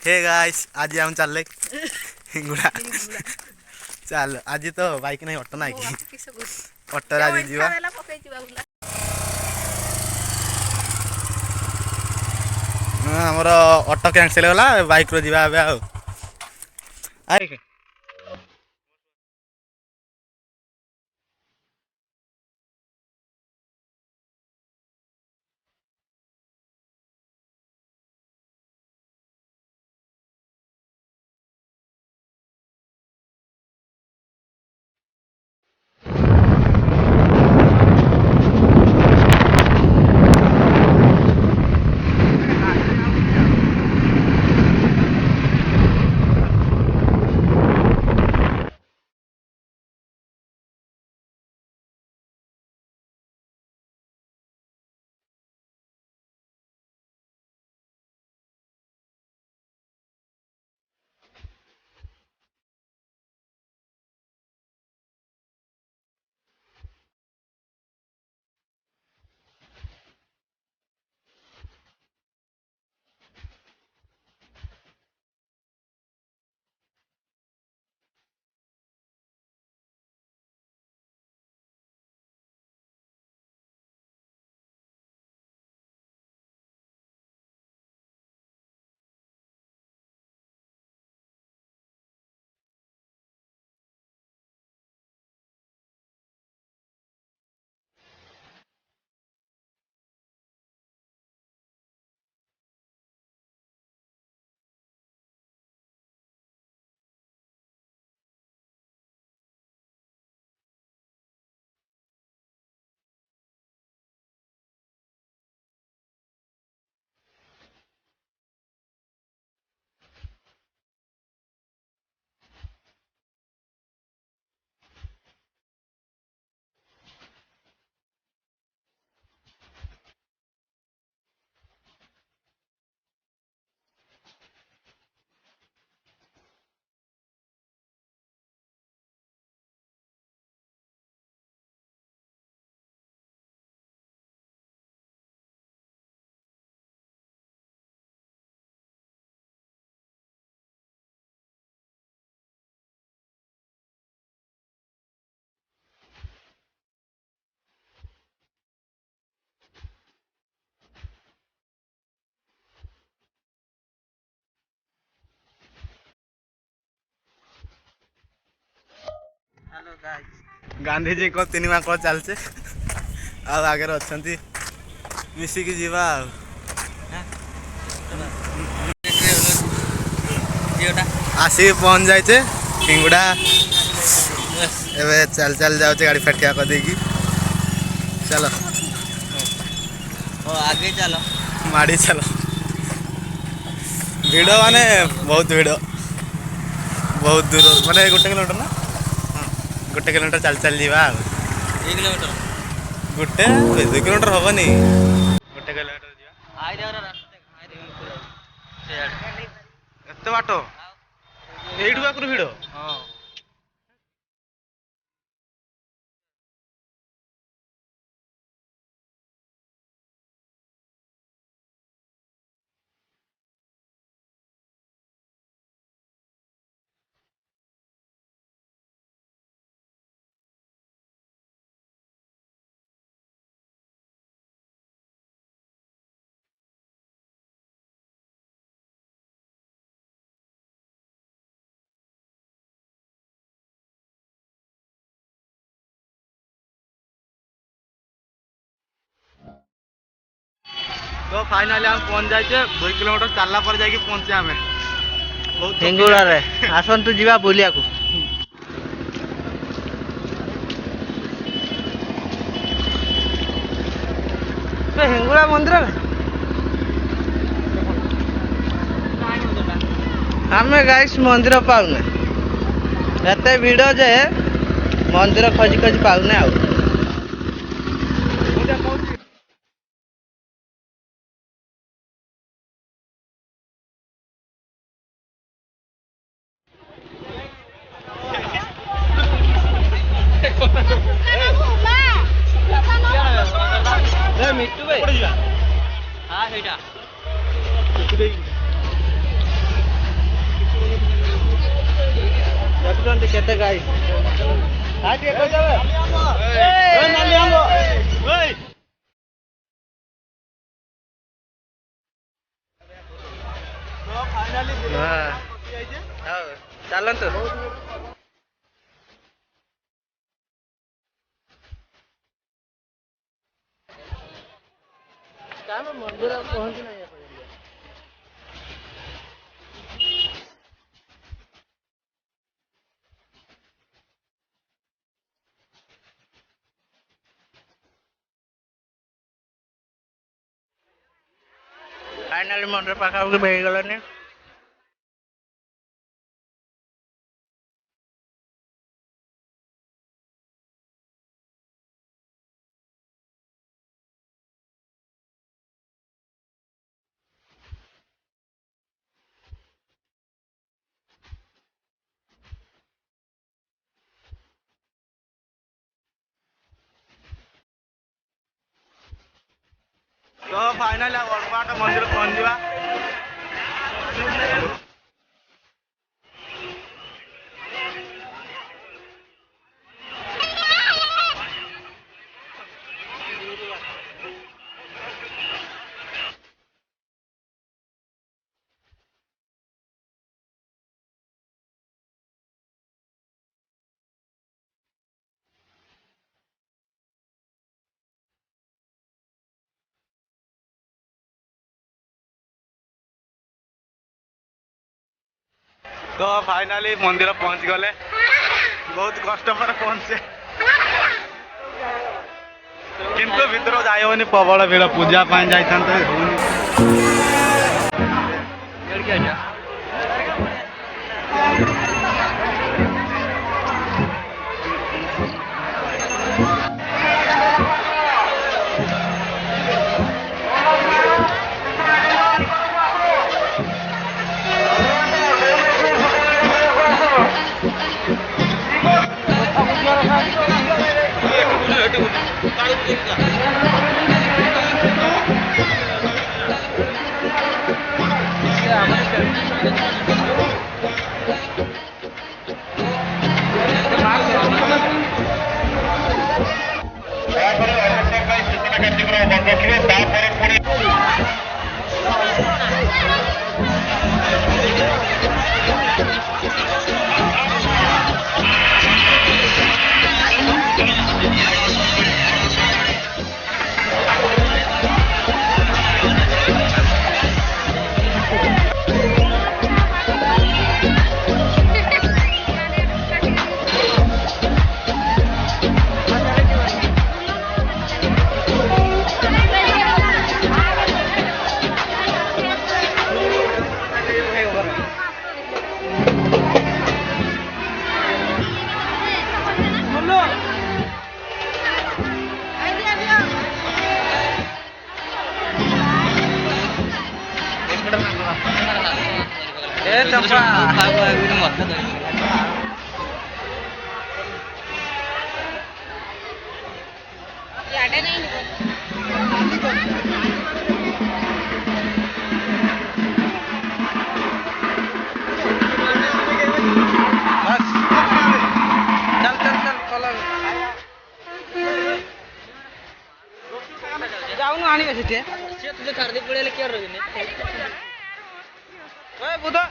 hey guys आज हम चल हिंगुड़ा चल आज तो बाइक नहीं ऑटो ना कि ऑटो आज जीवा हमर ऑटो कैंसिल होला बाइक रो जीवा आ हेलो गाइस गांधी जी को सिनेमा को चलचे आ आगे अच्छी मिसिकी जीवा आसिक पहुँच जाए हिंगुड़ा एवं चल चल जाऊे गाड़ी फेटिया कर देगी चलो आगे चलो माड़ी चलो भिड़ माने बहुत भिड़ बहुत दूर माने गोटे किलोमीटर ना गोटे किलोमीटर चल चल जावा 1 किलोमीटर गोटे 2 किलोमीटर हेनी गोटे किलोमीटर एत बाट यू आकर भिड़ तो फाइनली हम पहुंच जाए 2 किलोमीटर चलला पर जाके पहुंचे हमें हिंगुड़ा रे आसन्तु जीवा बुलिया को हिंगुड़ा मंदिर आम गाइस मंदिर पाऊने एत भिड़ जे मंदिर खोजी खोजी पाऊने आ मिट्टू भाई हाँ केते गाई काटे को जावे ए नाली आंगो ओए तो फाइनली हां चलन तो काम मंदिर पहुंच नहीं है फाइनली मंदिर पाखा के बेही गलनी तो फाइनल अलपाट मंदिर पहुंचा तो फाइनली मंदिर पहुंच गले बहुत कष्ट पर पहुंचे किंतु भीतर जाइबनी प्रबल भीड़ पूजा जाइए जाऊन आनी तुझे छाड़ दे पड़े क्या रोने बुधा